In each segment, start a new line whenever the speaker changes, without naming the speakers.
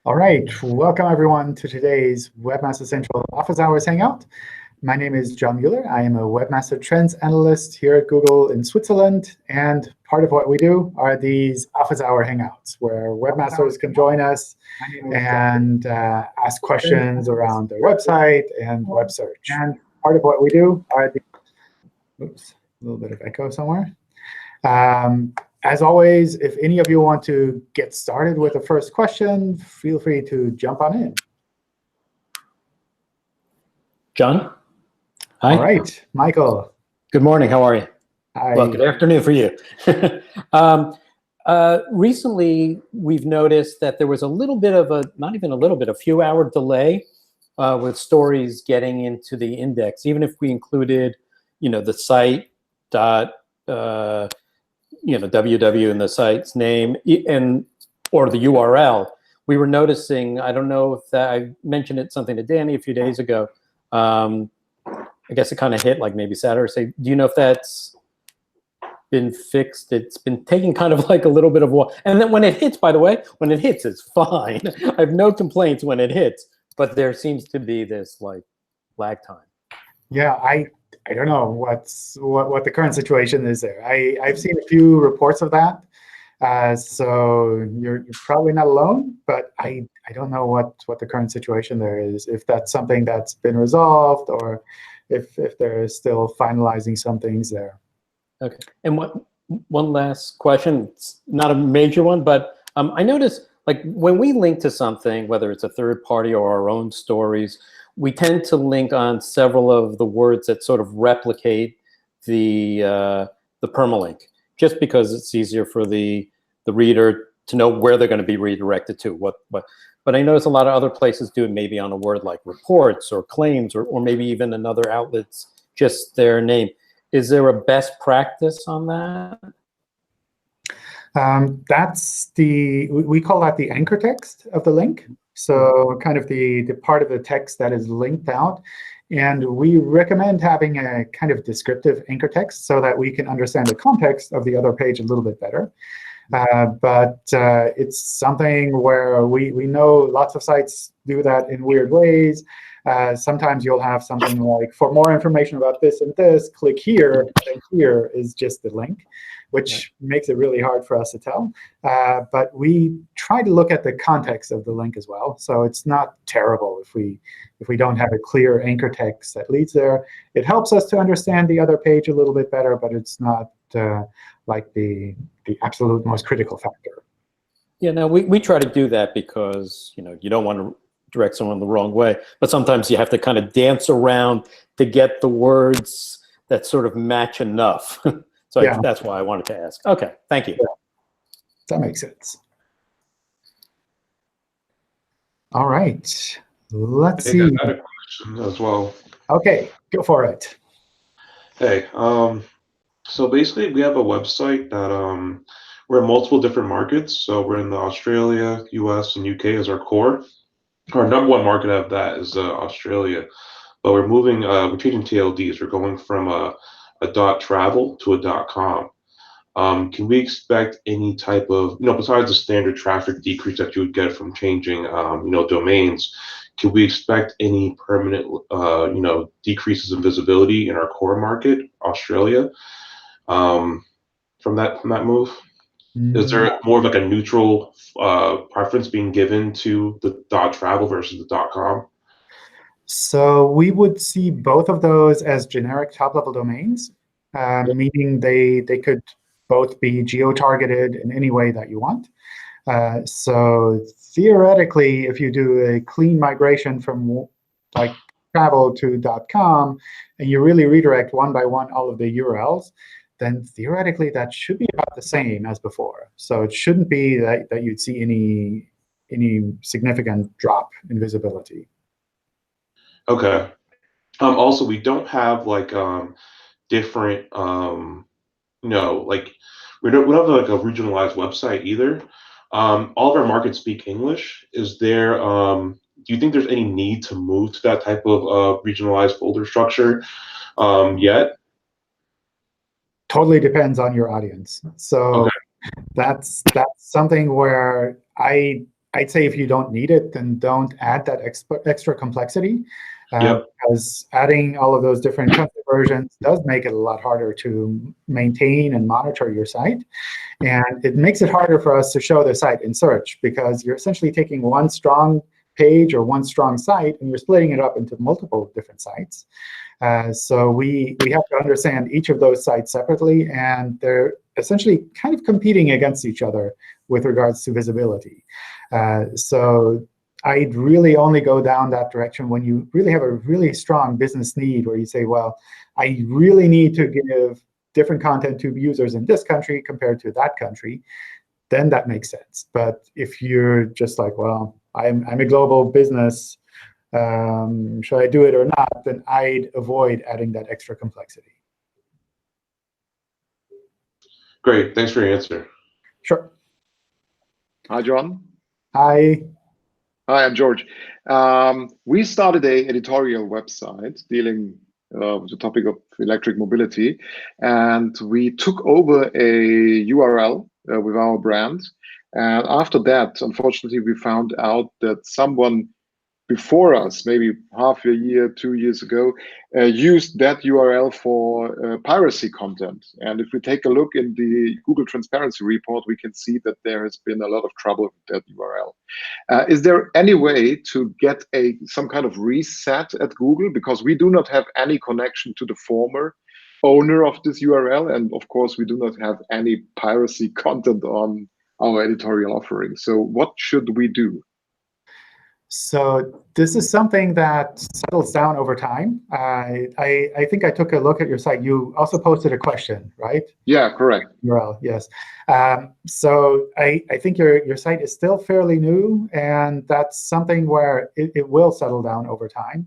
All right, welcome everyone to today's Webmaster Central Office Hours Hangout. My name is John Mueller. I am a Webmaster Trends Analyst here at Google in Switzerland. And part of what we do are these Office Hour Hangouts, where webmasters can join us and ask questions around their website and web search. And part of what we do are the, oops, a little bit of echo somewhere. As always, if any of you want to get started with the first question, feel free to jump on in.
John? Hi.
All right, Michael.
Good morning. How are you?
Hi.
Well, good afternoon for you. Recently, we've noticed that there was a little bit of a, not even a little bit, a few-hour delay with stories getting into the index, even if we included, the site dot, www in the site's name or the URL. We were noticing, I don't know if I mentioned something to Danny a few days ago. I guess it kind of hit like maybe Saturday. Do you know if that's been fixed? It's been taking kind of like a little bit of a while. And then when it hits, by the way, when it hits, it's fine. I have no complaints when it hits, but there seems to be this like lag time.
Yeah, I don't know what the current situation is there. I've seen a few reports of that. So you're probably not alone, but I don't know what the current situation there is, if that's something that's been resolved or if they're still finalizing some things there.
Okay. And one last question, it's not a major one, but I noticed like when we link to something, whether it's a third party or our own stories, we tend to link on several of the words that sort of replicate the permalink, just because it's easier for the reader to know where they're going to be redirected to. But I notice a lot of other places do it maybe on a word like reports or claims or maybe even another outlet's just their name. Is there a best practice on that?
We call that the anchor text of the link. So kind of the part of the text that is linked out. And we recommend having a kind of descriptive anchor text so that we can understand the context of the other page a little bit better. But it's something where we know lots of sites do that in weird ways. Sometimes you'll have something like, for more information about this and this, click here, and here is just the link, which makes it really hard for us to tell. But we try to look at the context of the link as well. So it's not terrible if we don't have a clear anchor text that leads there. It helps us to understand the other page a little bit better, but it's not like the absolute most critical factor.
Yeah, no, we try to do that because you don't want to direct someone the wrong way, but sometimes you have to kind of dance around to get the words that sort of match enough. So yeah. That's why I wanted to ask. Okay, thank you.
Yeah. That makes sense. All right, let's see.
I had a question as well.
OK, go for it.
Hey, so basically we have a website that we're in multiple different markets. So we're in the Australia, US, and UK as our core. Our number one market of that is Australia, but we're moving. We're changing TLDs. We're going from a .travel to a .com. Can we expect any type of, besides the standard traffic decrease that you would get from changing, domains, can we expect any permanent, decreases in visibility in our core market, Australia, from that move? Is there more of like a neutral preference being given to the .travel versus the .com?
So we would see both of those as generic top-level domains, meaning they could both be geo-targeted in any way that you want. So theoretically, if you do a clean migration from like travel to .com, and you really redirect one by one all of the URLs, then theoretically that should be about the same as before. So it shouldn't be that you'd see any significant drop in visibility.
Okay. Also, we don't have like different, like we don't have like a regionalized website either. All of our markets speak English. Is there? Do you think there's any need to move to that type of regionalized folder structure yet?
Totally depends on your audience. So okay. That's something where I I'd say if you don't need it, then don't add that extra complexity.
Yep.
Because adding all of those different custom versions does make it a lot harder to maintain and monitor your site. And it makes it harder for us to show the site in search, because you're essentially taking one strong page or one strong site, and you're splitting it up into multiple different sites. So we have to understand each of those sites separately, and they're essentially kind of competing against each other with regards to visibility. So I'd really only go down that direction when you really have a really strong business need, where you say, well, I really need to give different content to users in this country compared to that country. Then that makes sense. But if you're just like, well, I'm a global business, should I do it or not, then I'd avoid adding that extra complexity.
Great. Thanks for your answer.
Sure.
Hi, John.
Hi.
Hi, I'm George. We started an editorial website dealing with the topic of electric mobility, and we took over a URL with our brand. And after that, unfortunately, we found out that someone before us, maybe half a year, 2 years ago, used that URL for piracy content. And if we take a look in the Google Transparency Report, we can see that there has been a lot of trouble with that URL. Is there any way to get some kind of reset at Google? Because we do not have any connection to the former owner of this URL. And of course, we do not have any piracy content on our editorial offering. So what should we do?
So this is something that settles down over time. I think I took a look at your site. You also posted a question, right?
Yeah, correct.
URL, yes. So I think your site is still fairly new, and that's something where it will settle down over time.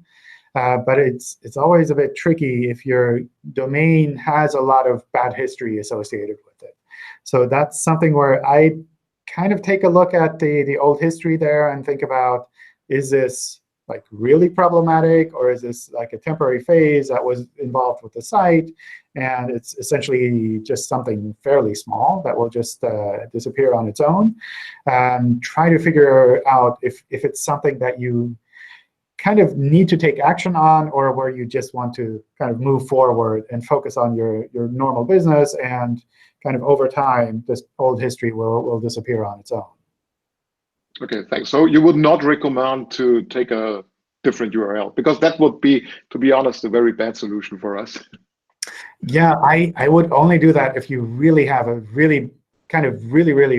But it's always a bit tricky if your domain has a lot of bad history associated with it. So that's something where I kind of take a look at the old history there and think about, is this like really problematic, or is this like a temporary phase that was involved with the site, and it's essentially just something fairly small that will just disappear on its own? Try to figure out if it's something that you kind of need to take action on, or where you just want to kind of move forward and focus on your normal business, and kind of over time, this old history will disappear on its own.
Okay, thanks. So you would not recommend to take a different URL, because that would be, to be honest, a very bad solution for us.
Yeah, I would only do that if you really have a really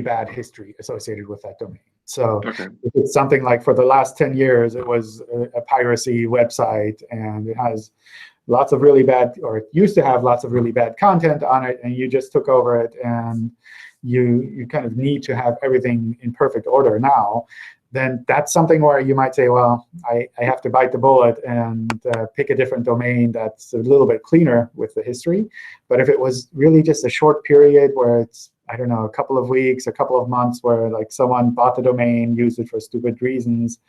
bad history associated with that domain. So
okay.
If it's something like for the last 10 years, it was a piracy website, and it has lots of really bad, or it used to have lots of really bad content on it, and you just took over it, and you kind of need to have everything in perfect order now, then that's something where you might say, well, I have to bite the bullet and pick a different domain that's a little bit cleaner with the history. But if it was really just a short period where it's, I don't know, a couple of weeks, a couple of months, where like someone bought the domain, used it for stupid reasons,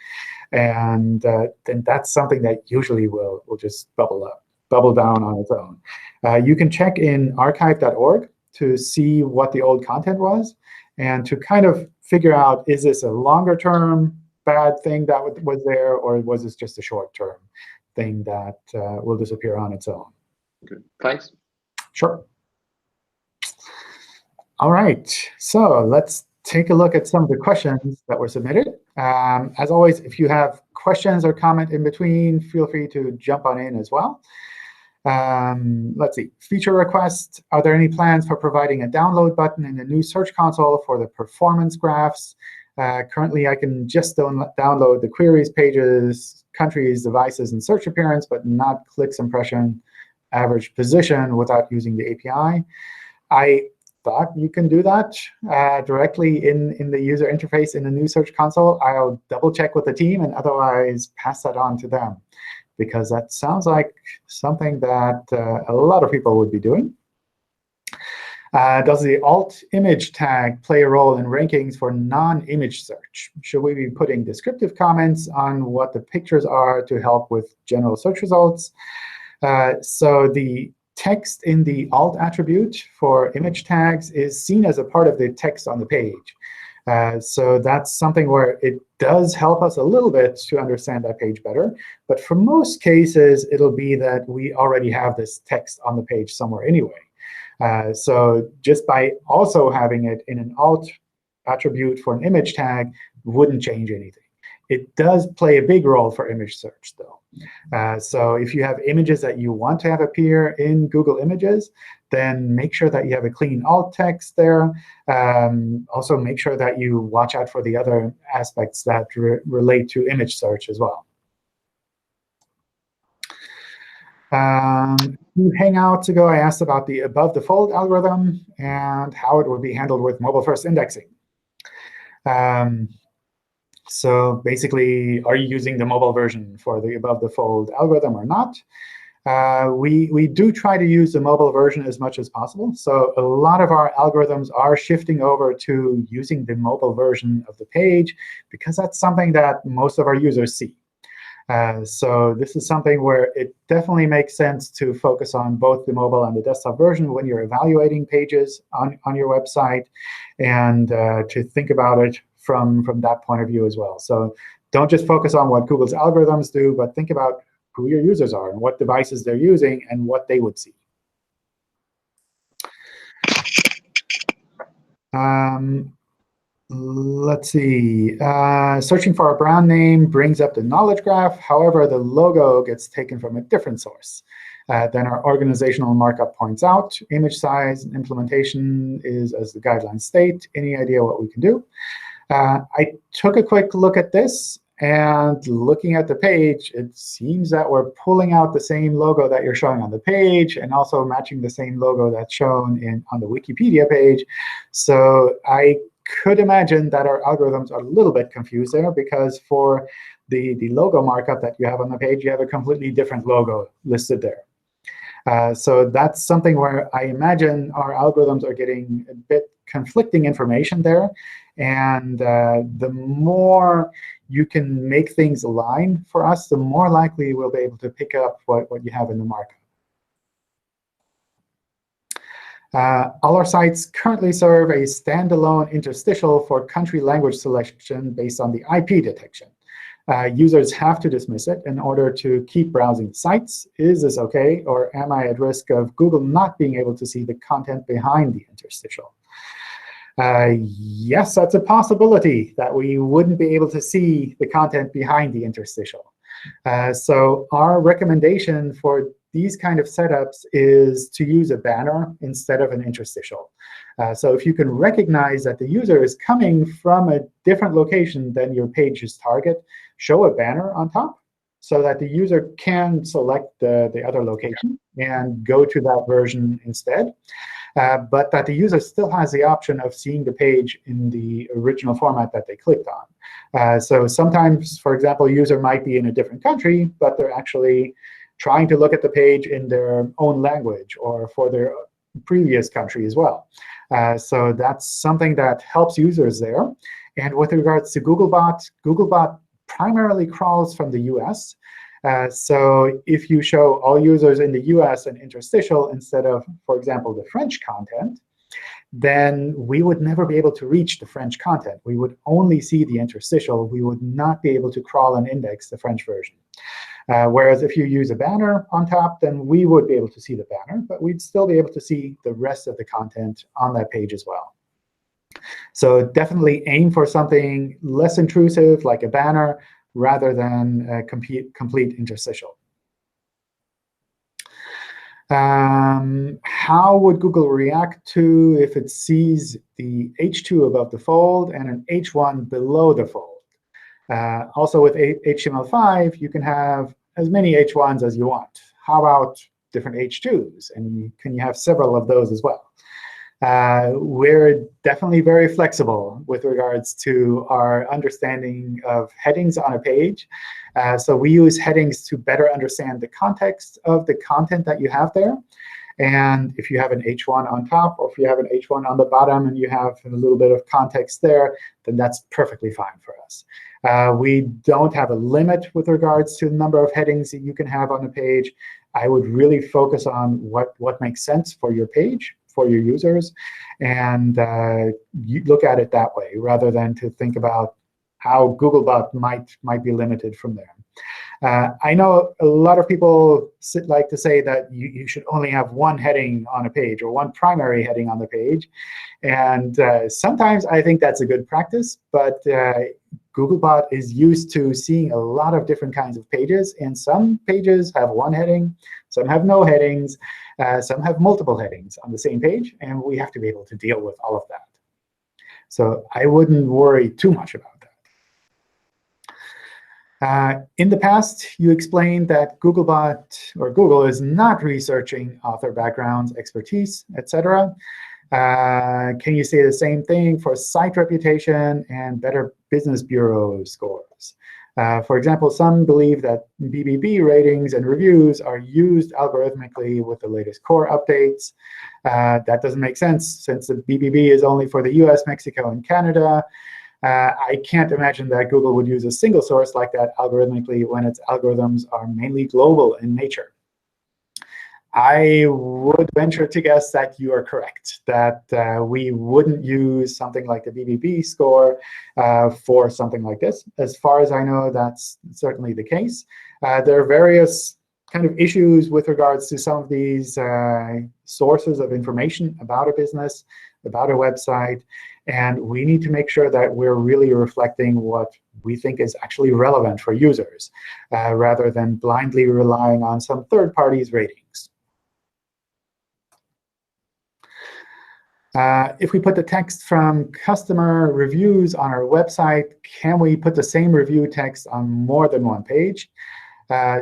and then that's something that usually will just bubble down on its own. You can check in archive.org to see what the old content was, and to kind of figure out, is this a longer-term bad thing that was there, or was this just a short-term thing that will disappear on its own?
Okay, thanks.
Sure. All right, so let's take a look at some of the questions that were submitted. As always, if you have questions or comment in between, feel free to jump on in as well. Let's see. Feature request. Are there any plans for providing a download button in the new Search Console for the performance graphs? Currently, I can just download the queries, pages, countries, devices, and search appearance, but not clicks, impression, average position without using the API. I thought you can do that directly in the user interface in the new Search Console. I'll double check with the team, and otherwise pass that on to them, because that sounds like something that a lot of people would be doing. Does the alt image tag play a role in rankings for non-image search? Should we be putting descriptive comments on what the pictures are to help with general search results? So the text in the alt attribute for image tags is seen as a part of the text on the page. So that's something where it does help us a little bit to understand that page better. But for most cases, it'll be that we already have this text on the page somewhere anyway. So just by also having it in an alt attribute for an image tag wouldn't change anything. It does play a big role for image search, though. So if you have images that you want to have appear in Google Images, then make sure that you have a clean alt text there. Also, make sure that you watch out for the other aspects that relate to image search as well. A few Hangouts ago, I asked about the above-the-fold algorithm and how it would be handled with mobile-first indexing. So basically, are you using the mobile version for the above-the-fold algorithm or not? We do try to use the mobile version as much as possible. So a lot of our algorithms are shifting over to using the mobile version of the page, because that's something that most of our users see. So this is something where it definitely makes sense to focus on both the mobile and the desktop version when you're evaluating pages on your website, and to think about it from that point of view as well. So don't just focus on what Google's algorithms do, but think about who your users are and what devices they're using and what they would see. Let's see. Searching for a brand name brings up the knowledge graph. However, the logo gets taken from a different source. Then our organizational markup points out. Image size and implementation is as the guidelines state. Any idea what we can do? I took a quick look at this, and looking at the page, it seems that we're pulling out the same logo that you're showing on the page and also matching the same logo that's shown on the Wikipedia page. So I could imagine that our algorithms are a little bit confused there, because for the logo markup that you have on the page, you have a completely different logo listed there. So that's something where I imagine our algorithms are getting a bit conflicting information there. And the more you can make things align for us, the more likely we'll be able to pick up what you have in the markup. All our sites currently serve a standalone interstitial for country language selection based on the IP detection. Users have to dismiss it in order to keep browsing sites. Is this OK? Or am I at risk of Google not being able to see the content behind the interstitial? Yes, that's a possibility, that we wouldn't be able to see the content behind the interstitial. So our recommendation for these kind of setups is to use a banner instead of an interstitial. So if you can recognize that the user is coming from a different location than your page's target, show a banner on top so that the user can select the other location and go to that version instead. But that the user still has the option of seeing the page in the original format that they clicked on. So sometimes, for example, a user might be in a different country, but they're actually trying to look at the page in their own language or for their previous country as well. So that's something that helps users there. And with regards to Googlebot, Googlebot primarily crawls from the US. So if you show all users in the US an interstitial instead of, for example, the French content, then we would never be able to reach the French content. We would only see the interstitial. We would not be able to crawl and index the French version. Whereas if you use a banner on top, then we would be able to see the banner, but we'd still be able to see the rest of the content on that page as well. So definitely aim for something less intrusive, like a banner, rather than a complete interstitial. How would Google react to if it sees the H2 above the fold and an H1 below the fold? Also, with HTML5, you can have as many H1s as you want. How about different H2s? And can you have several of those as well? We're definitely very flexible with regards to our understanding of headings on a page. So we use headings to better understand the context of the content that you have there. And if you have an H1 on top, or if you have an H1 on the bottom, and you have a little bit of context there, then that's perfectly fine for us. We don't have a limit with regards to the number of headings that you can have on a page. I would really focus on what makes sense for your page, for your users, and you look at it that way rather than to think about how Googlebot might be limited from there. I know a lot of people like to say that you should only have one heading on a page or one primary heading on the page. And sometimes I think that's a good practice. But Googlebot is used to seeing a lot of different kinds of pages. And some pages have one heading. Some have no headings. Some have multiple headings on the same page. And we have to be able to deal with all of that. So I wouldn't worry too much about that. In the past, you explained that Googlebot or Google is not researching author backgrounds, expertise, etc. Can you say the same thing for site reputation and Better Business Bureau scores? For example, some believe that BBB ratings and reviews are used algorithmically with the latest core updates. That doesn't make sense, since the BBB is only for the US, Mexico, and Canada. I can't imagine that Google would use a single source like that algorithmically when its algorithms are mainly global in nature. I would venture to guess that you are correct, that we wouldn't use something like the BBB score for something like this. As far as I know, that's certainly the case. There are various kind of issues with regards to some of these sources of information about a business, about a website. And we need to make sure that we're really reflecting what we think is actually relevant for users, rather than blindly relying on some third party's ratings. If we put the text from customer reviews on our website, can we put the same review text on more than one page?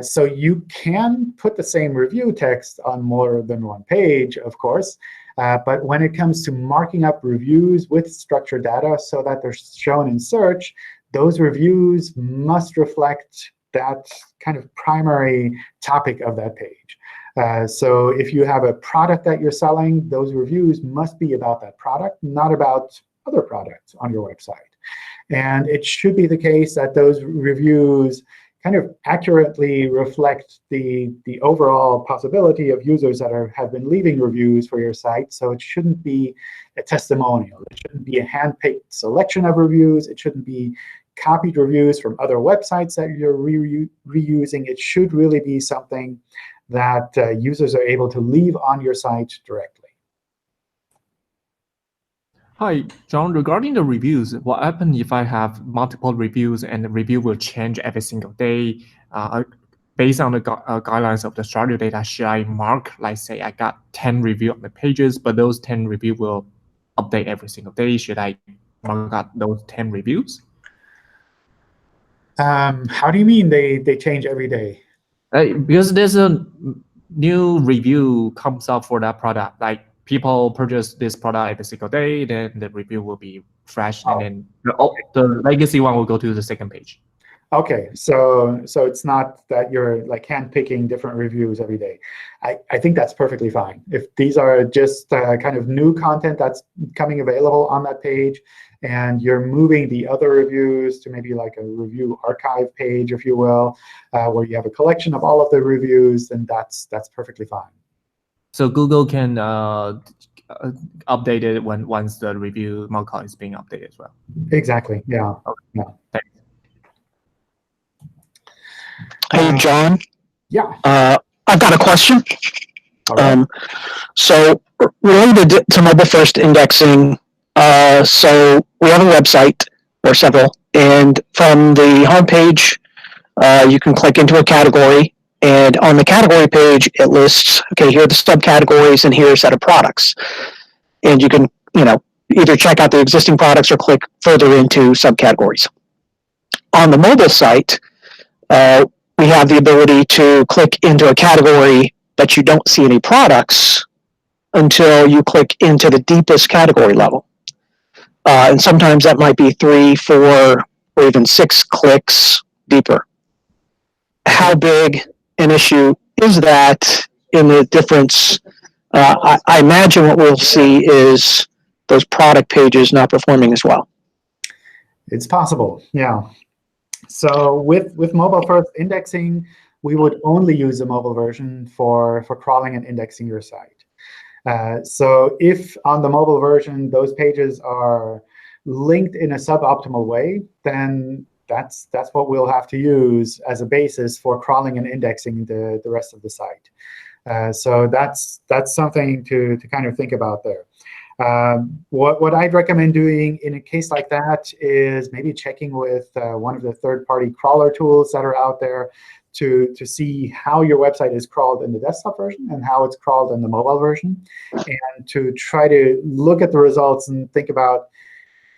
So you can put the same review text on more than one page, of course. But when it comes to marking up reviews with structured data so that they're shown in search, those reviews must reflect that kind of primary topic of that page. So if you have a product that you're selling, those reviews must be about that product, not about other products on your website. And it should be the case that those reviews kind of accurately reflect the overall possibility of users that have been leaving reviews for your site. So it shouldn't be a testimonial. It shouldn't be a hand-picked selection of reviews. It shouldn't be copied reviews from other websites that you're reusing. It should really be something that users are able to leave on your site directly.
Hi, John. Regarding the reviews, what happens if I have multiple reviews and the review will change every single day? Based on the guidelines of the structured data, should I mark, like say I got 10 reviews on the pages, but those 10 reviews will update every single day? Should I mark out those 10 reviews?
How do you mean they change every day?
Because there's a new review comes out for that product. Like people purchase this product every single day, then the review will be fresh, and then the legacy one will go to the second page.
OK, so it's not that you're like hand-picking different reviews every day. I think that's perfectly fine. If these are just kind of new content that's coming available on that page, and you're moving the other reviews to maybe like a review archive page, if you will, where you have a collection of all of the reviews, then that's perfectly fine.
So Google can update it once the review markup is being updated as well.
Exactly. Yeah.
Okay.
Yeah.
Thanks.
Hey, John.
Yeah.
I've got a question.
All right.
So related to mobile first indexing, so we have a website or several, and from the home page, you can click into a category, and on the category page, it lists, okay, here are the subcategories, and here's a set of products. And you can, either check out the existing products or click further into subcategories. On the mobile site, we have the ability to click into a category, but you don't see any products until you click into the deepest category level. And sometimes that might be 3, 4, or even 6 clicks deeper. How big an issue is that in the difference? I imagine what we'll see is those product pages not performing as well.
It's possible, yeah. So with mobile first indexing, we would only use the mobile version for crawling and indexing your site. So if on the mobile version those pages are linked in a suboptimal way, then that's what we'll have to use as a basis for crawling and indexing the rest of the site. So that's something to kind of think about there. What I'd recommend doing in a case like that is maybe checking with one of the third-party crawler tools that are out there to see how your website is crawled in the desktop version and how it's crawled in the mobile version, and to try to look at the results and think about,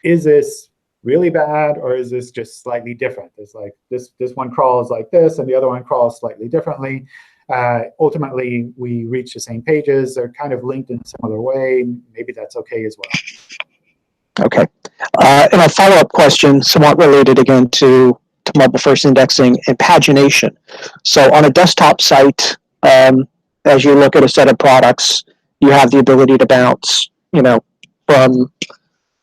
is this really bad, or is this just slightly different? It's like this one crawls like this, and the other one crawls slightly differently. Ultimately, we reach the same pages. They're kind of linked in a similar way. Maybe that's OK as well.
OK. And a follow-up question, somewhat related again to mobile-first indexing and pagination. So on a desktop site, as you look at a set of products, you have the ability to bounce, from,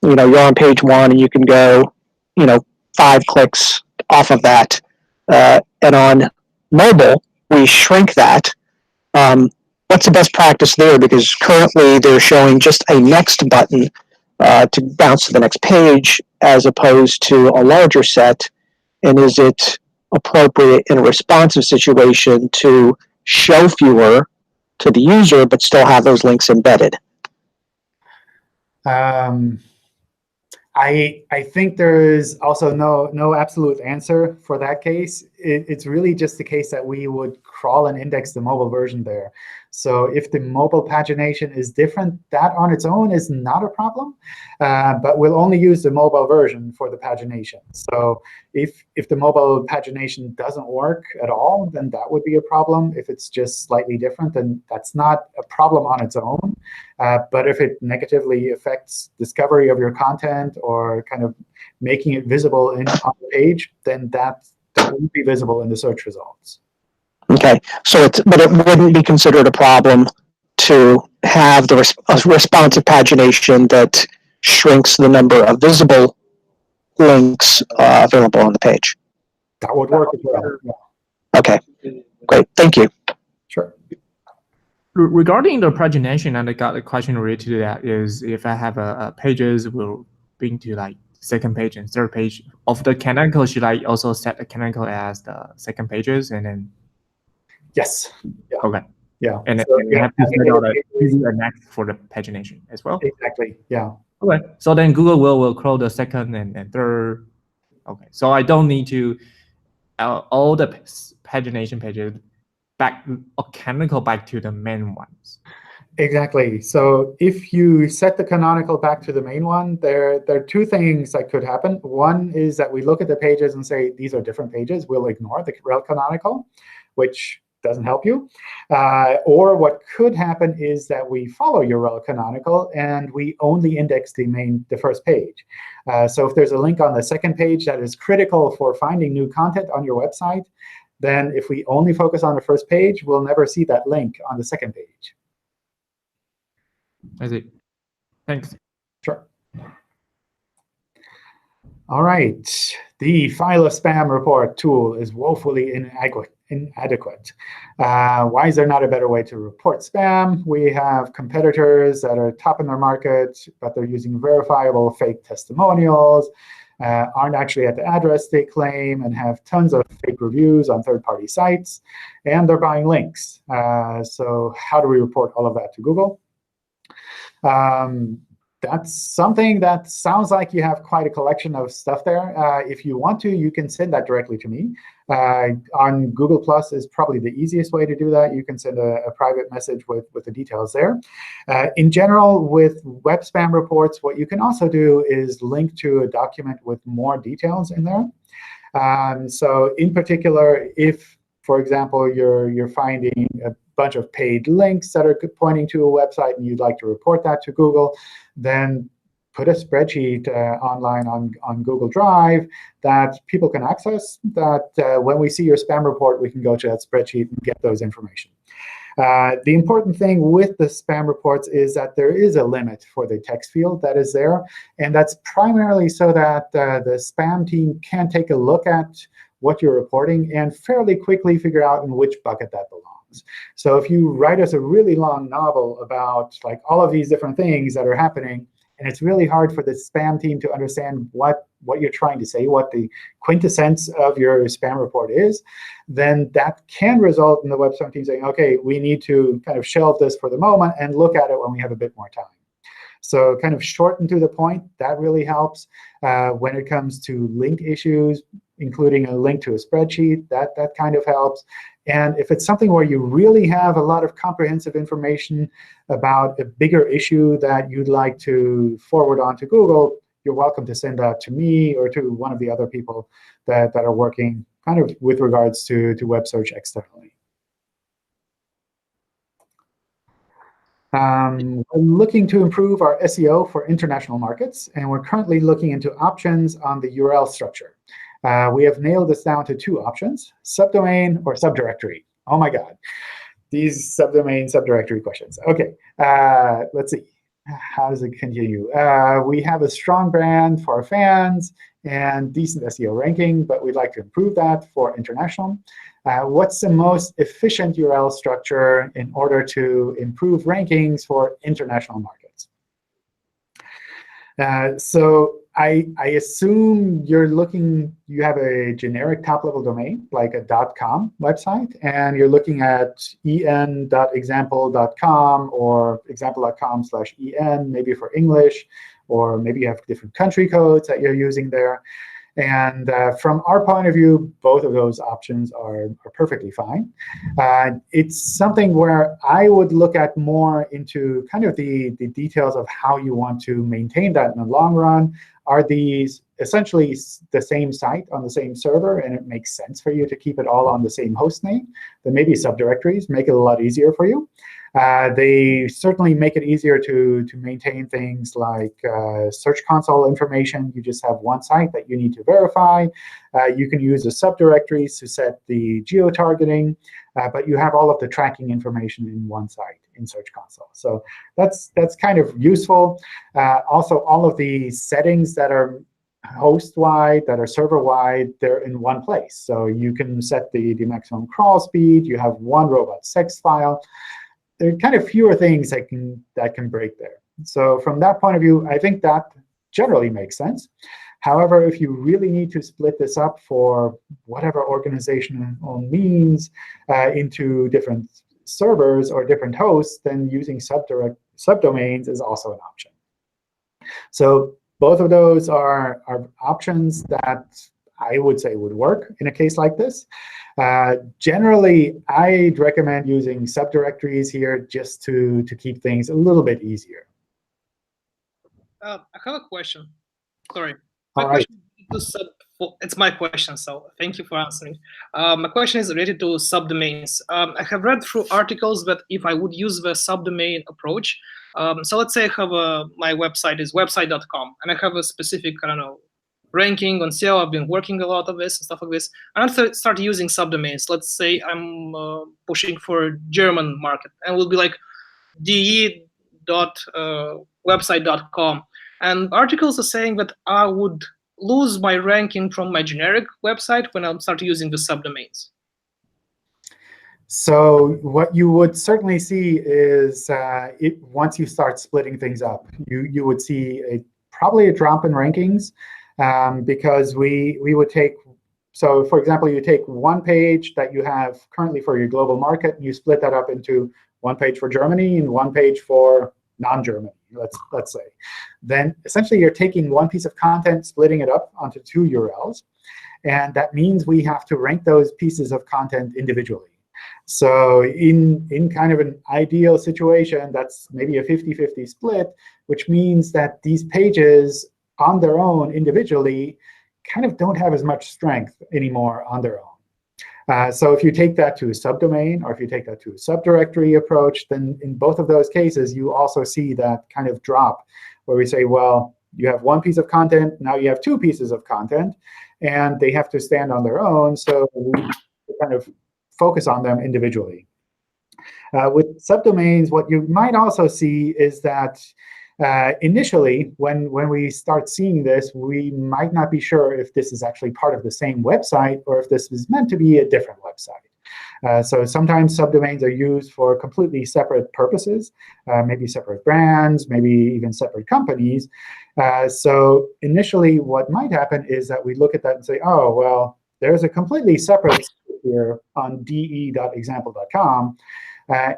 you're on page 1, and you can go, 5 clicks off of that. And on mobile, we shrink that. What's the best practice there? Because currently they're showing just a next button to bounce to the next page, as opposed to a larger set. And is it appropriate in a responsive situation to show fewer to the user, but still have those links embedded?
I think there is also no absolute answer for that case. It's really just the case that we would crawl and index the mobile version there. So if the mobile pagination is different, that on its own is not a problem. But we'll only use the mobile version for the pagination. So if the mobile pagination doesn't work at all, then that would be a problem. If it's just slightly different, then that's not a problem on its own. But if it negatively affects discovery of your content or kind of making it visible on the page, then that won't be visible in the search results.
OK, but it wouldn't be considered a problem to have the responsive pagination that shrinks the number of visible links available on the page.
That would work as well. Yeah.
OK, great. Thank you.
Sure.
Regarding the pagination, and I got a question related to that, is if I have a pages will bring to like second page and third page of the canonical, should I also set the canonical as the second pages and then?
Yes. Yeah.
OK.
Yeah.
And
so
then you have to set out a next for the pagination as well.
Exactly. Yeah.
OK. So then Google will crawl the second and third. OK. So I don't need to all the pagination pages back canonical back to the main ones.
Exactly. So if you set the canonical back to the main one, there are two things that could happen. One is that we look at the pages and say, these are different pages. We'll ignore the rel canonical, which doesn't help you. Or what could happen is that we follow your rel canonical and we only index the first page. So if there's a link on the second page that is critical for finding new content on your website, then if we only focus on the first page, we'll never see that link on the second page.
I see. Thanks.
Sure. All right. The file of spam report tool is woefully inadequate. Why is there not a better way to report spam? We have competitors that are top in their market, but they're using verifiable fake testimonials, aren't actually at the address they claim, and have tons of fake reviews on third-party sites, and they're buying links. So how do we report all of that to Google? That's something that sounds like you have quite a collection of stuff there. If you want to, you can send that directly to me. On Google Plus is probably the easiest way to do that. You can send a private message with the details there. In general, with web spam reports, what you can also do is link to a document with more details in there. So in particular, if, for example, you're finding a bunch of paid links that are pointing to a website and you'd like to report that to Google, then put a spreadsheet online on Google Drive that people can access, that when we see your spam report, we can go to that spreadsheet and get those information. The important thing with the spam reports is that there is a limit for the text field that is there. And that's primarily so that the spam team can take a look at what you're reporting and fairly quickly figure out in which bucket that belongs. songs. So if you write us a really long novel about like all of these different things that are happening, and it's really hard for the spam team to understand what you're trying to say, what the quintessence of your spam report is, then that can result in the web spam team saying, OK, we need to kind of shelve this for the moment and look at it when we have a bit more time. So kind of short and to the point, that really helps. When it comes to link issues, including a link to a spreadsheet, that kind of helps. And if it's something where you really have a lot of comprehensive information about a bigger issue that you'd like to forward on to Google, you're welcome to send that to me or to one of the other people that are working kind of with regards to web search externally. We're looking to improve our SEO for international markets, and we're currently looking into options on the URL structure. We have nailed this down to 2 options, subdomain or subdirectory. Oh my God, these subdomain, subdirectory questions. OK, let's see. How does it continue? We have a strong brand for our fans and decent SEO ranking, but we'd like to improve that for international. What's the most efficient URL structure in order to improve rankings for international markets? So I assume you have a generic top-level domain, like a .com website, and you're looking at en.example.com or example.com/en, maybe for English, or maybe you have different country codes that you're using there. And from our point of view, both of those options are perfectly fine. It's something where I would look at more into kind of the details of how you want to maintain that in the long run. Are these essentially the same site on the same server, and it makes sense for you to keep it all on the same host name? Then maybe subdirectories make it a lot easier for you. They certainly make it easier to maintain things like Search Console information. You just have one site that you need to verify. You can use the subdirectories to set the geo-targeting, but you have all of the tracking information in one site in Search Console. So that's kind of useful. Also, all of the settings that are host-wide, that are server-wide, they're in one place. So you can set the maximum crawl speed. You have one robots.txt file. There are kind of fewer things that can break there. So from that point of view, I think that generally makes sense. However, if you really need to split this up for whatever organizational means into different servers or different hosts, then using subdomains is also an option. So both of those are options that I would say would work in a case like this. Generally, I'd recommend using subdirectories here just to keep things a little bit easier.
I have a question. Sorry.
All right.
It's my question, so thank you for answering. My question is related to subdomains. I have read through articles that if I would use the subdomain approach, so let's say I have my website is website.com, and I have a specific, I don't know, ranking on SEO. I've been working a lot of this and stuff like this. And I start using subdomains. Let's say I'm pushing for German market, and will be like de.website.com. And articles are saying that I would lose my ranking from my generic website when I start using the subdomains.
So what you would certainly see is once you start splitting things up, you would see probably a drop in rankings because we would take, so for example, you take one page that you have currently for your global market, and you split that up into one page for Germany and one page for non-Germany, let's say. Then essentially you're taking one piece of content, splitting it up onto 2 URLs. And that means we have to rank those pieces of content individually. So in kind of an ideal situation, that's maybe a 50-50 split, which means that these pages on their own individually kind of don't have as much strength anymore on their own. So if you take that to a subdomain, or if you take that to a subdirectory approach, then in both of those cases, you also see that kind of drop where we say, well, you have one piece of content, now you have 2 pieces of content, and they have to stand on their own. So we kind of focus on them individually. With subdomains, what you might also see is that initially, when we start seeing this, we might not be sure if this is actually part of the same website or if this is meant to be a different website. So sometimes subdomains are used for completely separate purposes, maybe separate brands, maybe even separate companies. So initially, what might happen is that we look at that and say, oh, well, there's a completely separate site here on de.example.com.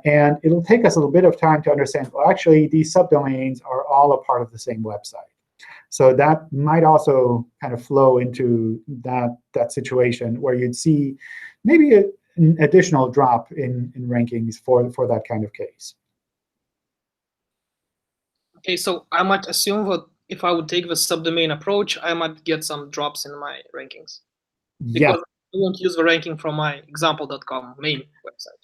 And it'll take us a little bit of time to understand, well, actually, these subdomains are all a part of the same website. So that might also kind of flow into that situation where you'd see maybe an additional drop in rankings for that kind of case.
Okay, so I might assume that if I would take the subdomain approach, I might get some drops in my rankings.
Yeah.
Because I won't use the ranking from my example.com main website.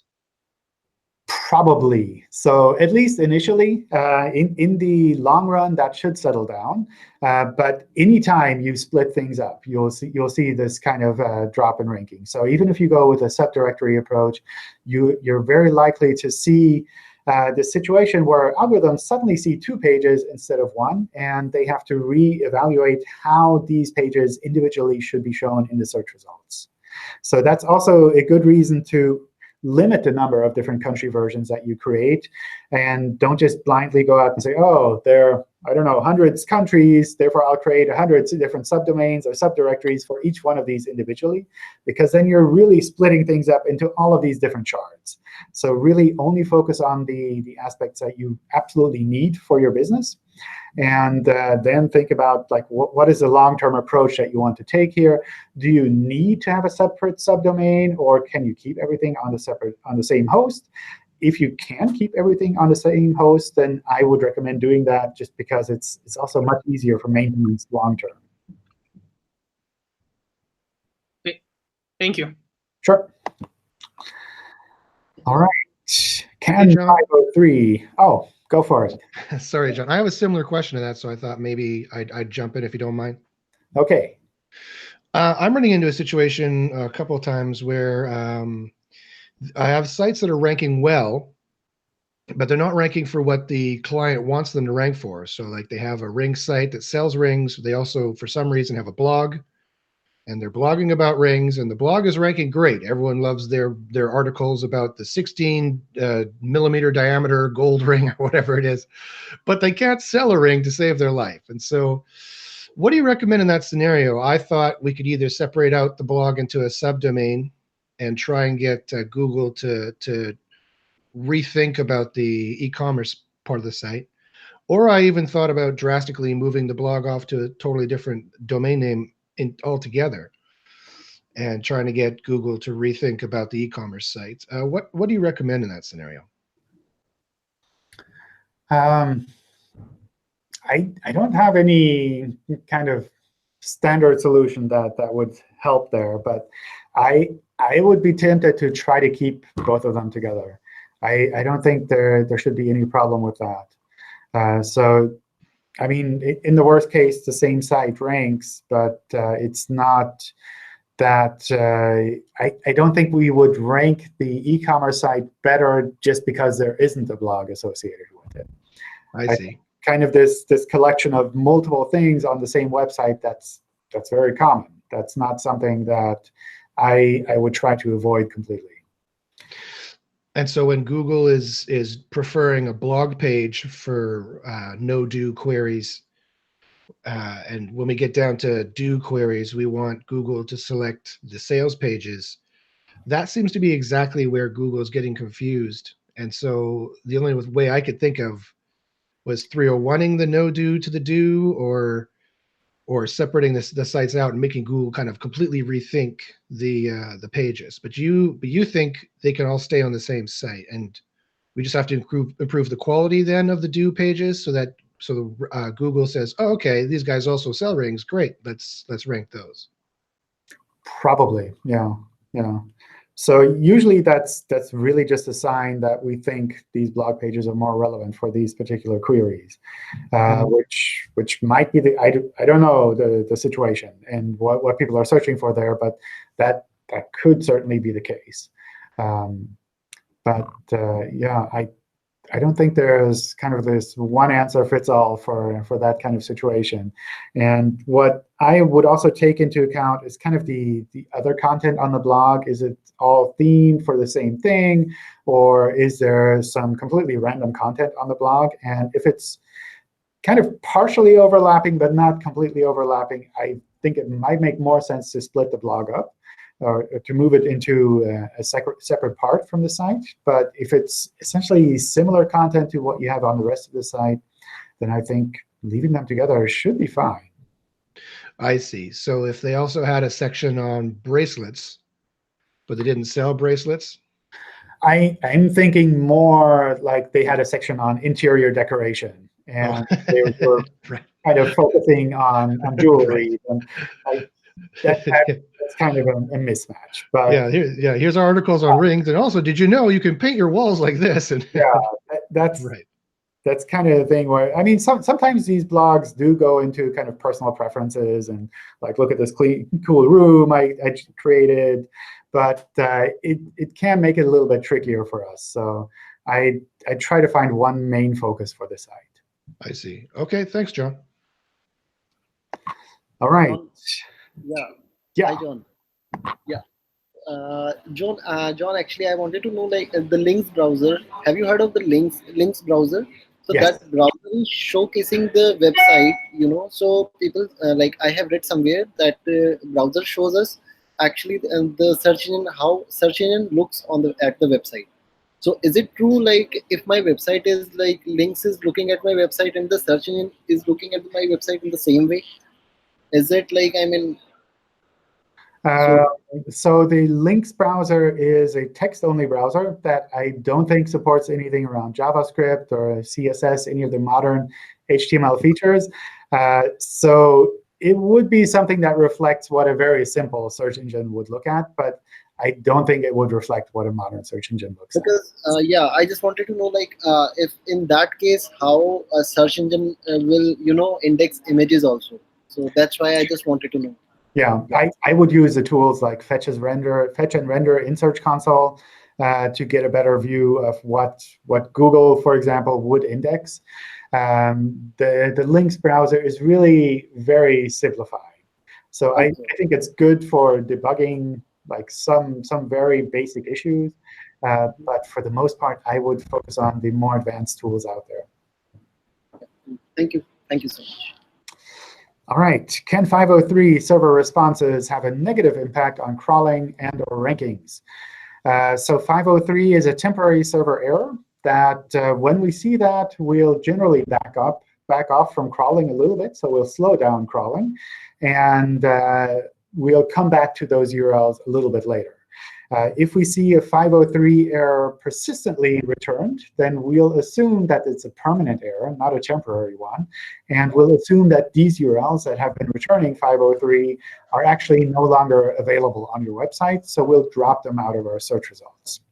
Probably. So at least initially, in the long run, that should settle down. But anytime you split things up, you'll see this kind of drop in ranking. So even if you go with a subdirectory approach, you're very likely to see the situation where algorithms suddenly see 2 pages instead of 1, and they have to reevaluate how these pages individually should be shown in the search results. So that's also a good reason to limit the number of different country versions that you create, and don't just blindly go out and say, oh, there are, I don't know, hundreds countries, therefore I'll create hundreds of different subdomains or subdirectories for each one of these individually, because then you're really splitting things up into all of these different charts. So really only focus on the aspects that you absolutely need for your business, and then think about like what is the long-term approach that you want to take here. Do you need to have a separate subdomain, or can you keep everything on the same host? If you can keep everything on the same host, then I would recommend doing that, just because it's also much easier for maintenance long-term.
Thank you.
Sure. All right. Can
Hey, John.
503. Oh, go for it.
Sorry, John. I have a similar question to that, so I thought maybe I'd jump in if you don't mind.
OK.
I'm running into a situation a couple of times where I have sites that are ranking well, but they're not ranking for what the client wants them to rank for. So like they have a ring site that sells rings. They also, for some reason, have a blog, and they're blogging about rings, and the blog is ranking great. Everyone loves their articles about the 16 millimeter diameter gold ring or whatever it is, but they can't sell a ring to save their life. And so what do you recommend in that scenario? I thought we could either separate out the blog into a subdomain and try and get Google to rethink about the e-commerce part of the site, or I even thought about drastically moving the blog off to a totally different domain name altogether and trying to get Google to rethink about the e-commerce sites. What do you recommend in that scenario?
I don't have any kind of standard solution that would help there, but I would be tempted to try to keep both of them together. I don't think there should be any problem with that. So, I mean, in the worst case, the same site ranks, but it's not that I don't think we would rank the e-commerce site better just because there isn't a blog associated with it.
I see.
Kind of this collection of multiple things on the same website, that's very common. That's not something that I would try to avoid completely.
And so when Google is preferring a blog page for no-do queries, and when we get down to do queries, we want Google to select the sales pages. That seems to be exactly where Google is getting confused. And so the only way I could think of was 301ing the no-do to the do, or separating the sites out and making Google kind of completely rethink the pages. But you think they can all stay on the same site, and we just have to improve the quality then of the do pages so Google says, oh, okay, these guys also sell rings. Great, let's rank those.
Probably, yeah. So usually that's really just a sign that we think these blog pages are more relevant for these particular queries, which might be I don't know the situation and what people are searching for there, but that could certainly be the case. Yeah, I don't think there's kind of this one answer fits all for that kind of situation. And what I would also take into account is kind of the other content on the blog. Is it all themed for the same thing, or is there some completely random content on the blog? And if it's kind of partially overlapping but not completely overlapping, I think it might make more sense to split the blog up, or to move it into a separate part from the site. But if it's essentially similar content to what you have on the rest of the site, then I think leaving them together should be fine.
I see. So if they also had a section on bracelets, but they didn't sell bracelets?
I'm thinking more like they had a section on interior decoration, and they were
Right.
kind of focusing on jewelry. And that's kind of a mismatch. But
here's articles on rings. And also, did you know you can paint your walls like this? And
that's
right.
That's kind of the thing where, I mean, sometimes these blogs do go into kind of personal preferences and like, look at this cool room I created. But it can make it a little bit trickier for us. So I try to find one main focus for the site.
I see. OK, thanks, John.
All right.
Yeah. Hi, John. Yeah. John, actually, I wanted to know, like, the Links browser. Have you heard of the Links browser? So
yes.
That browser is showcasing the website, so people, like I have read somewhere that the browser shows us actually the search engine, how search engine looks at the website. So is it true, like, if my website is like Links is looking at my website and the search engine is looking at my website in the same way? Is it like, I mean,
so the Links browser is a text-only browser that I don't think supports anything around JavaScript or CSS, any of the modern HTML features. So it would be something that reflects what a very simple search engine would look at, but I don't think it would reflect what a modern search engine looks at.
Because, I just wanted to know, like, if in that case, how a search engine will, index images also. So that's why I just wanted to know.
Yeah, I would use the tools like fetch and render in Search Console to get a better view of what Google, for example, would index. The Links browser is really very simplified. So I think it's good for debugging like some very basic issues. But for the most part, I would focus on the more advanced tools out there.
Thank you. Thank you so much.
All right, can 503 server responses have a negative impact on crawling and or rankings? So 503 is a temporary server error that when we see that, we'll generally back off from crawling a little bit. So we'll slow down crawling, and we'll come back to those URLs a little bit later. If we see a 503 error persistently returned, then we'll assume that it's a permanent error, not a temporary one. And we'll assume that these URLs that have been returning 503 are actually no longer available on your website. So we'll drop them out of our search results.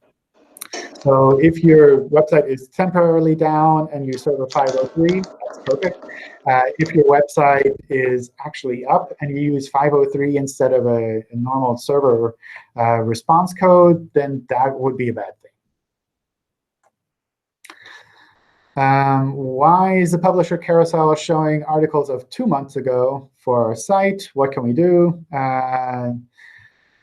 So if your website is temporarily down and you serve a 503, that's perfect. If your website is actually up and you use 503 instead of a normal server response code, then that would be a bad thing. Why is the publisher carousel showing articles of 2 months ago for our site? What can we do?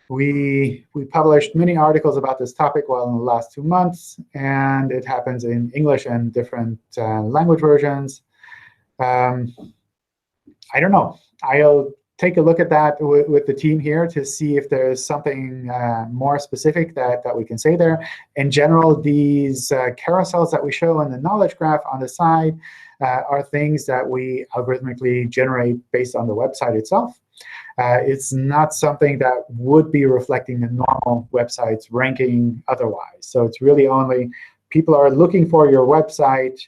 We published many articles about this topic in the last 2 months, and it happens in English and different language versions. I don't know. I'll take a look at that with the team here to see if there's something more specific that we can say there. In general, these carousels that we show in the knowledge graph on the side are things that we algorithmically generate based on the website itself. It's not something that would be reflecting the normal website's ranking otherwise. So it's really only people are looking for your website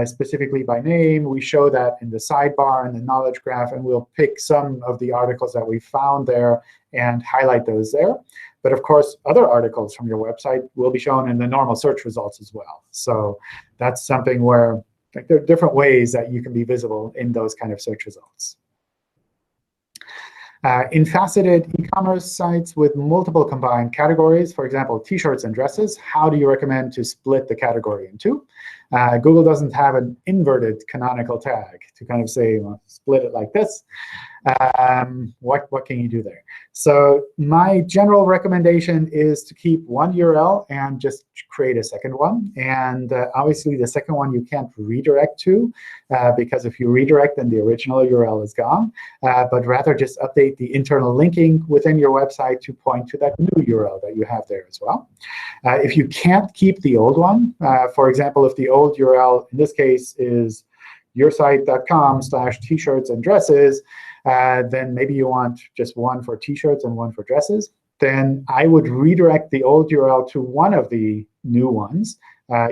specifically by name. We show that in the sidebar in the knowledge graph, and we'll pick some of the articles that we found there and highlight those there. But of course, other articles from your website will be shown in the normal search results as well. So that's something where there are different ways that you can be visible in those kind of search results. In faceted e-commerce sites with multiple combined categories, for example, T-shirts and dresses, how do you recommend to split the category in two? Google doesn't have an inverted canonical tag to kind of say, well, split it like this. What can you do there? So my general recommendation is to keep one URL and just create a second one. And obviously, the second one you can't redirect to, because if you redirect, then the original URL is gone. But rather just update the internal linking within your website to point to that new URL that you have there as well. If you can't keep the old one, for example, if the old URL in this case is yoursite.com/t-shirts and dresses, then maybe you want just one for T-shirts and one for dresses. Then I would redirect the old URL to one of the new ones,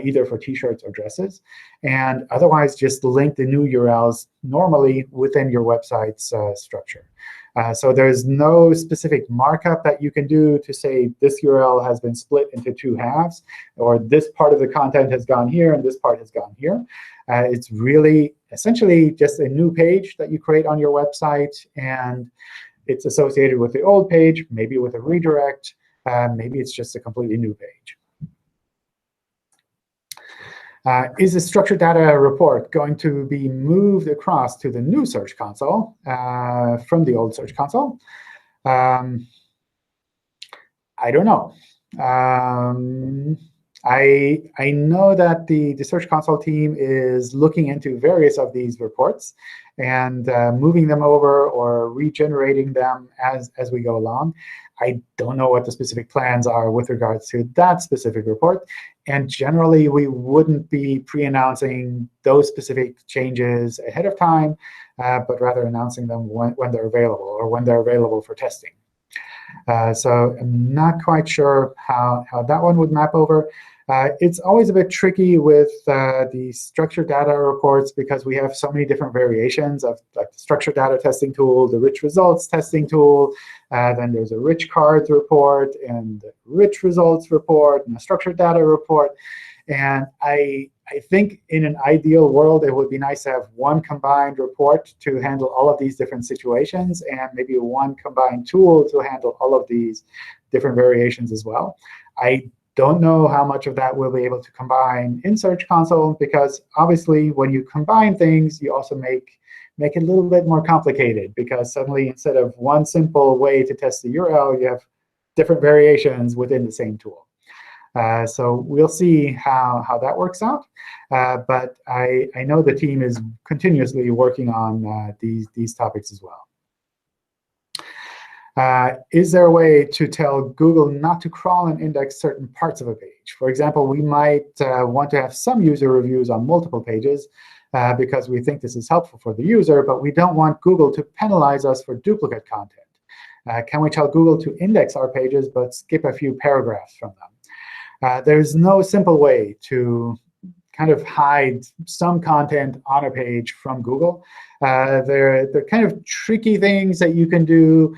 either for T-shirts or dresses. And otherwise, just link the new URLs normally within your website's structure. So there's no specific markup that you can do to say this URL has been split into two halves, or this part of the content has gone here and this part has gone here. It's really essentially just a new page that you create on your website, and it's associated with the old page, maybe with a redirect. Maybe it's just a completely new page. Is the structured data report going to be moved across to the new Search Console from the old Search Console? I don't know. I know that the Search Console team is looking into various of these reports and moving them over or regenerating them as we go along. I don't know what the specific plans are with regards to that specific report. And generally, we wouldn't be pre-announcing those specific changes ahead of time, but rather announcing them when they're available or when they're available for testing. So I'm not quite sure how that one would map over. It's always a bit tricky with the structured data reports because we have so many different variations of like the structured data testing tool, the rich results testing tool. Then there's a rich cards report and the rich results report and a structured data report. And I think in an ideal world, it would be nice to have one combined report to handle all of these different situations and maybe one combined tool to handle all of these different variations as well. I don't know how much of that we'll be able to combine in Search Console, because obviously when you combine things, you also make it a little bit more complicated, because suddenly instead of one simple way to test the URL, you have different variations within the same tool. So we'll see how that works out. But I know the team is continuously working on these topics as well. Is there a way to tell Google not to crawl and index certain parts of a page? For example, we might want to have some user reviews on multiple pages because we think this is helpful for the user, but we don't want Google to penalize us for duplicate content. Can we tell Google to index our pages but skip a few paragraphs from them? There's no simple way to kind of hide some content on a page from Google. They're kind of tricky things that you can do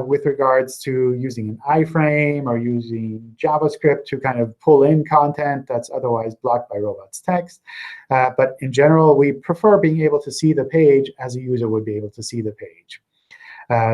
with regards to using an iframe or using JavaScript to kind of pull in content that's otherwise blocked by robots text. But in general, we prefer being able to see the page as a user would be able to see the page.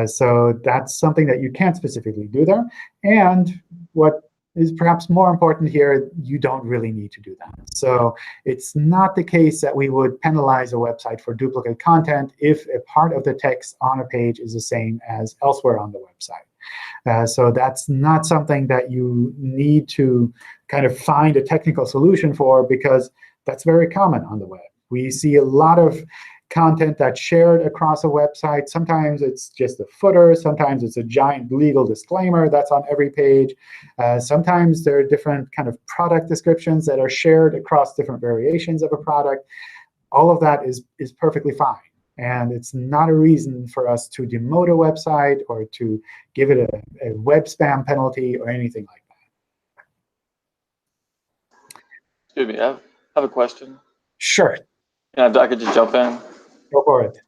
So that's something that you can't specifically do there. And what is perhaps more important here, you don't really need to do that. So it's not the case that we would penalize a website for duplicate content if a part of the text on a page is the same as elsewhere on the website. So that's not something that you need to kind of find a technical solution for, because that's very common on the web. We see a lot of content that's shared across a website. Sometimes it's just a footer. Sometimes it's a giant legal disclaimer that's on every page. Sometimes there are different kind of product descriptions that are shared across different variations of a product. All of that is perfectly fine. And it's not a reason for us to demote a website or to give it a web spam penalty or anything like that.
Excuse me, I have a question.
Sure.
Yeah, I could just jump in.
Go for it.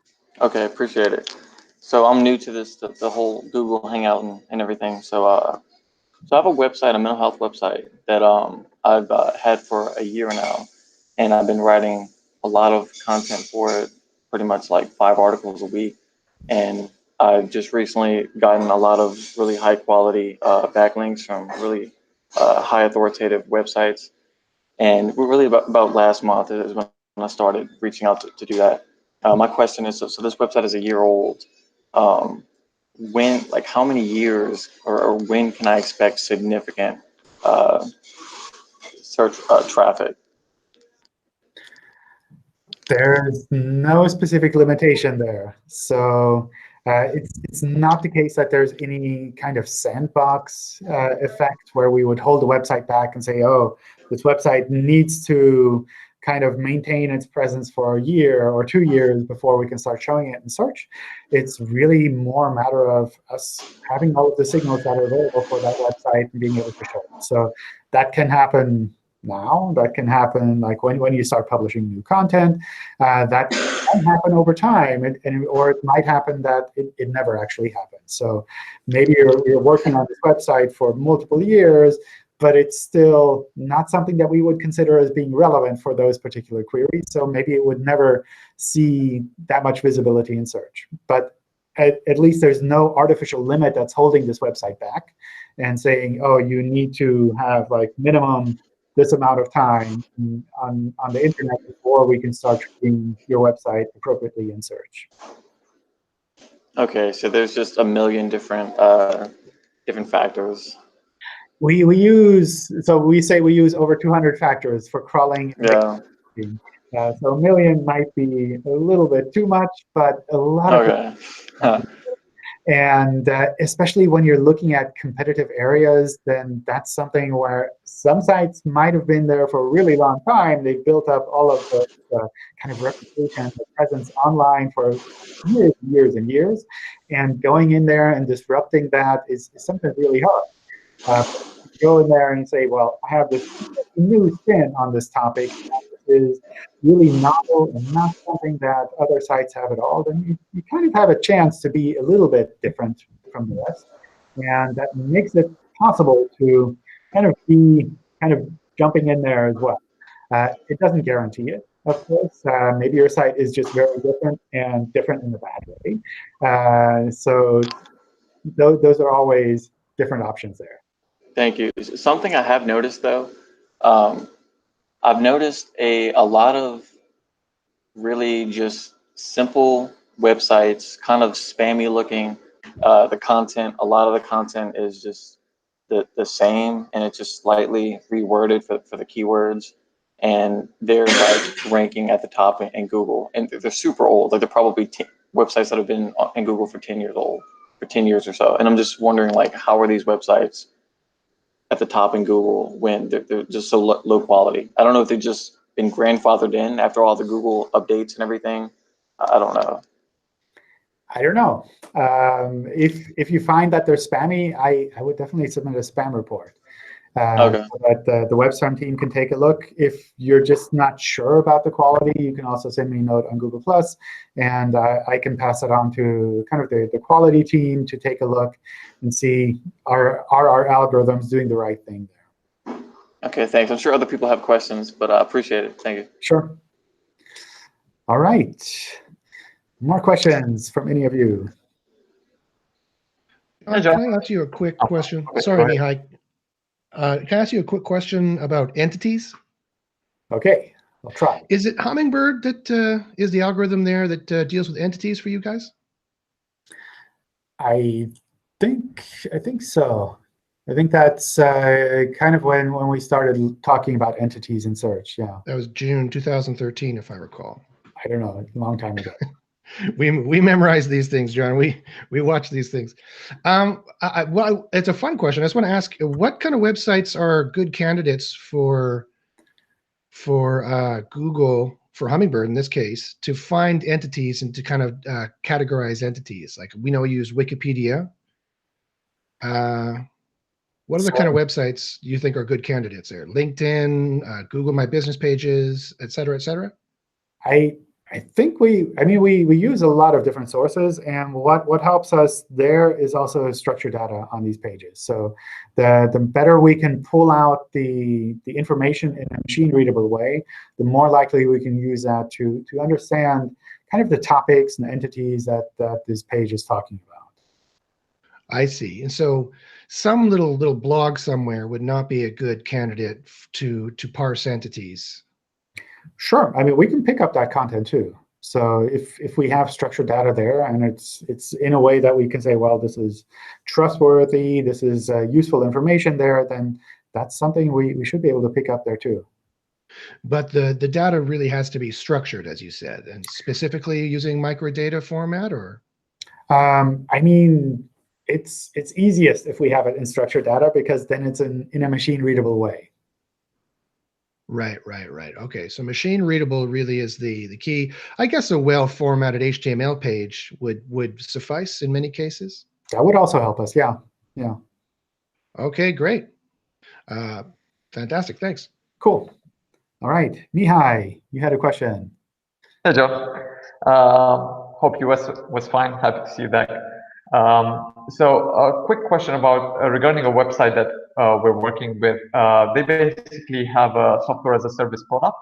Okay, appreciate it. So I'm new to this, the whole Google Hangout and everything. So I have a website, a mental health website that I've had for a year now, and I've been writing a lot of content for it, pretty much like 5 articles a week. And I've just recently gotten a lot of really high quality backlinks from really high authoritative websites. And we're really about last month is when I started reaching out to do that. My question is, so this website is a year old. Like how many years or when can I expect significant search traffic?
There's no specific limitation there. So it's not the case that there's any kind of sandbox effect where we would hold the website back and say, oh, this website needs to kind of maintain its presence for a year or 2 years before we can start showing it in search. It's really more a matter of us having all of the signals that are available for that website and being able to show it. So that can happen now. That can happen like when you start publishing new content. That can happen over time, or it might happen that it never actually happens. So maybe you're working on this website for multiple years, but it's still not something that we would consider as being relevant for those particular queries. So maybe it would never see that much visibility in search. But at least there's no artificial limit that's holding this website back and saying, oh, you need to have like minimum this amount of time on the internet before we can start treating your website appropriately in search.
Okay, so there's just a million different different factors.
We say we use over 200 factors for crawling.
Yeah.
So a million might be a little bit too much, but a lot of
Okay.
And especially when you're looking at competitive areas, then that's something where some sites might have been there for a really long time. They've built up all of the kind of reputation, the presence online for years and years and years. And going in there and disrupting that is something really hard. Go in there and say, well, I have this new spin on this topic. Is really novel and not something that other sites have at all, then you kind of have a chance to be a little bit different from the rest. And that makes it possible to kind of be jumping in there as well. It doesn't guarantee it, of course. Maybe your site is just very different and different in a bad way. So those are always different options there.
Thank you. Something I have noticed, though, I've noticed a lot of really just simple websites, kind of spammy looking. The content, a lot of the content is just the same, and it's just slightly reworded for the keywords. And they're like ranking at the top in Google. And they're super old. Like they're probably websites that have been in Google for 10 years old, for 10 years or so. And I'm just wondering, like, how are these websites at the top in Google when they're just so low quality? I don't know if they've just been grandfathered in after all the Google updates and everything. I don't know.
I don't know. If you find that they're spammy, I would definitely submit a spam report.
Okay.
So that the WebStorm team can take a look. If you're just not sure about the quality, you can also send me a note on Google+, and I can pass it on to kind of the quality team to take a look and see are our algorithms doing the right thing there.
Okay, thanks. I'm sure other people have questions, but I appreciate it. Thank you.
Sure. All right. More questions from any of you?
Can I ask you a quick question? Sorry, Mihai. Can I ask you a quick question about entities?
OK, I'll try.
Is it Hummingbird that is the algorithm there that deals with entities for you guys?
I think so. I think that's kind of when we started talking about entities in search. Yeah.
That was June 2013, if I recall.
I don't know, a long time ago.
We memorize these things, John. We watch these things. Well, it's a fun question. I just want to ask, what kind of websites are good candidates for Google, for Hummingbird in this case, to find entities and to kind of categorize entities? Like we know we use Wikipedia. What other kind of websites do you think are good candidates there? LinkedIn, Google My Business Pages, et cetera, et cetera?
I think we use a lot of different sources, and what helps us there is also structured data on these pages. So the better we can pull out the information in a machine readable way, the more likely we can use that to understand kind of the topics and entities that this page is talking about.
I see. And so some little blog somewhere would not be a good candidate to parse entities.
Sure. I mean, we can pick up that content too. So if we have structured data there and it's in a way that we can say, well, this is trustworthy, this is useful information there, then that's something we should be able to pick up there too.
But the data really has to be structured, as you said, and specifically using microdata format, or?
I mean, it's easiest if we have it in structured data, because then it's in a machine readable way.
Right. Okay, so machine readable really is the key. I guess a well-formatted HTML page would suffice in many cases.
That would also help us, yeah.
Okay, great. Fantastic, thanks.
Cool. All right, Mihai, you had a question.
Hey, Joe. Hope you was fine. Happy to see you back. So a quick question about regarding a website that we're working with. They basically have a software as a service product.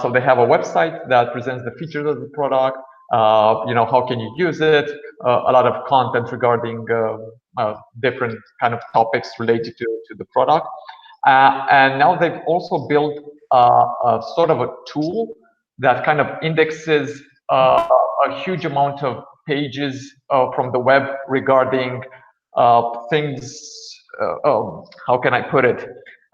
So they have a website that presents the features of the product. How can you use it? A lot of content regarding different kind of topics related to the product. And now they've also built a sort of a tool that kind of indexes a huge amount of pages from the web regarding things, how can I put it?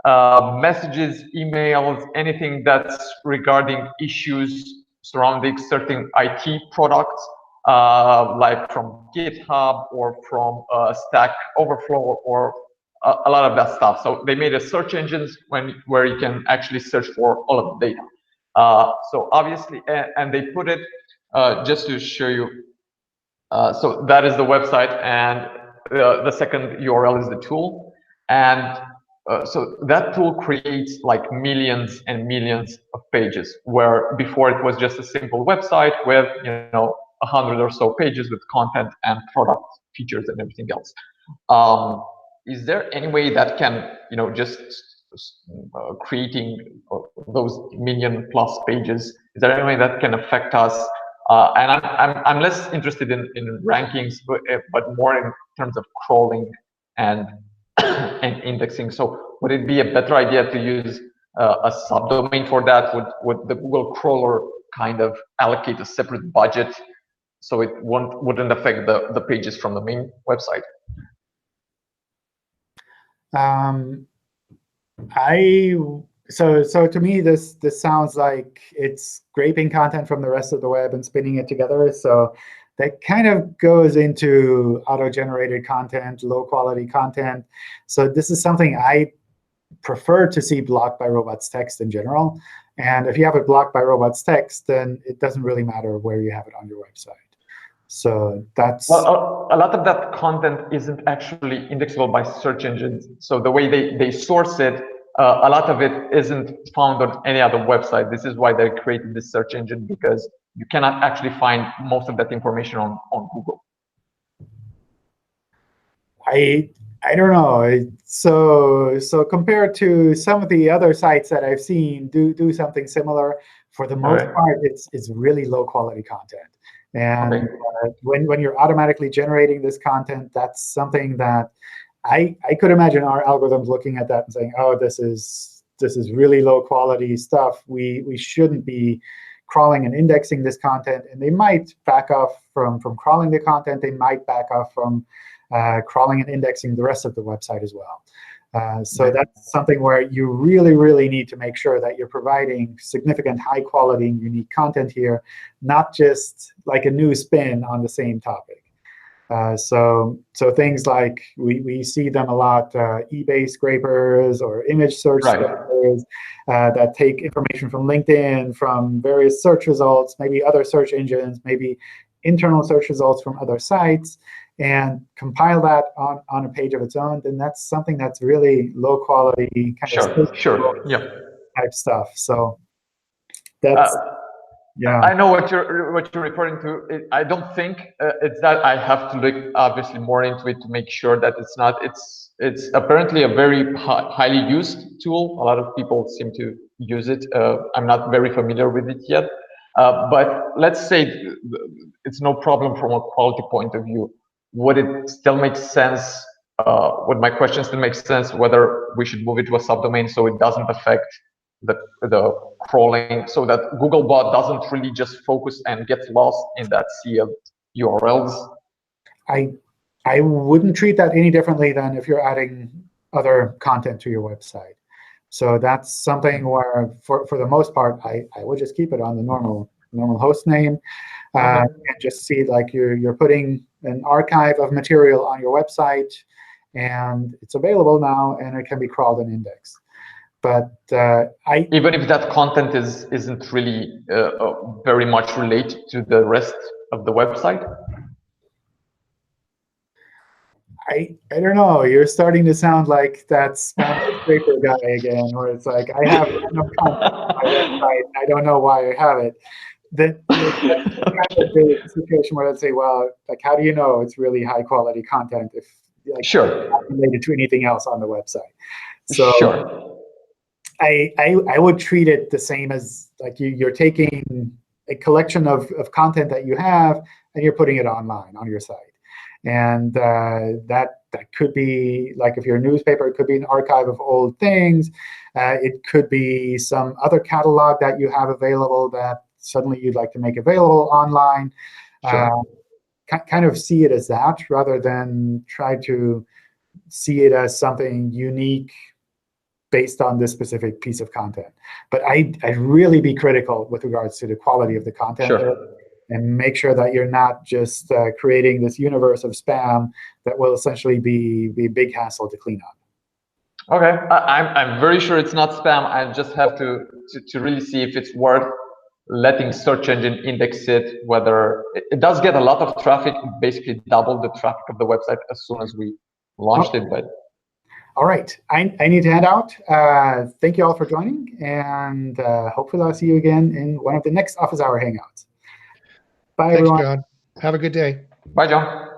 Messages, emails, anything that's regarding issues surrounding certain IT products, like from GitHub or from Stack Overflow or a lot of that stuff. So they made a search engines where you can actually search for all of the data. So obviously, and they put it, just to show you, so that is the website, and the second URL is the tool. And so that tool creates like millions and millions of pages, where before it was just a simple website with 100 or so pages with content and product features and everything else. Is there any way that can, just creating those million plus pages, is there any way that can affect us? And I'm less interested in rankings, but more in terms of crawling and and indexing. So would it be a better idea to use a subdomain for that? Would the Google crawler kind of allocate a separate budget so it wouldn't affect the pages from the main website?
So to me, this sounds like it's scraping content from the rest of the web and spinning it together. So that kind of goes into auto-generated content, low-quality content. So this is something I prefer to see blocked by robots text in general. And if you have it blocked by robots text, then it doesn't really matter where you have it on your website. So that's...
Well, a lot of that content isn't actually indexable by search engines. So the way they source it, a lot of it isn't found on any other website. This is why they created this search engine, because you cannot actually find most of that information on Google.
I don't know. So compared to some of the other sites that I've seen do something similar, for the most part, it's really low quality content. And when you're automatically generating this content, that's something that I could imagine our algorithms looking at that and saying, oh, this is really low quality stuff. We shouldn't be crawling and indexing this content. And they might back off from crawling the content. They might back off from crawling and indexing the rest of the website as well. So that's something where you really, really need to make sure that you're providing significant high quality and unique content here, not just like a new spin on the same topic. So things like we see them a lot, eBay scrapers or image search scrapers that take information from LinkedIn, from various search results, maybe other search engines, maybe internal search results from other sites, and compile that on a page of its own. Then that's something that's really low quality kind of type stuff. So that's
I know what you're referring to. I don't think it's that. I have to look obviously more into it to make sure that it's not. It's apparently a very highly used tool. A lot of people seem to use it. I'm not very familiar with it yet. But let's say it's no problem from a quality point of view. Would it still make sense? Would my question still make sense whether we should move it to a subdomain so it doesn't affect the crawling, so that Googlebot doesn't really just focus and get lost in that sea of URLs?
I wouldn't treat that any differently than if you're adding other content to your website. So that's something where, for the most part, I would just keep it on the normal host name, and just see like you're putting an archive of material on your website, and it's available now, and it can be crawled and indexed. But
even if that content isn't really very much related to the rest of the website.
I don't know. You're starting to sound like that spam scraper guy again, where it's like, I have random content on my website. I don't know why I have it. That's kind of the situation where I'd say, well, like, how do you know it's really high quality content if like it's not related to anything else on the website? So I would treat it the same as like you're taking a collection of content that you have and you're putting it online on your site. And that could be, like if you're a newspaper, it could be an archive of old things. It could be some other catalog that you have available that suddenly you'd like to make available online. Kind of see it as that rather than try to see it as something unique based on this specific piece of content. But I'd really be critical with regards to the quality of the content there, and make sure that you're not just creating this universe of spam that will essentially be a big hassle to clean up.
Okay, I'm very sure it's not spam. I just have to really see if it's worth letting search engine index it, whether it does get a lot of traffic, basically double the traffic of the website as soon as we launched it. But
all right, I need to head out. Thank you all for joining, and hopefully I'll see you again in one of the next office hour hangouts. Bye, everyone.
Thanks, John. Have a good day.
Bye, John.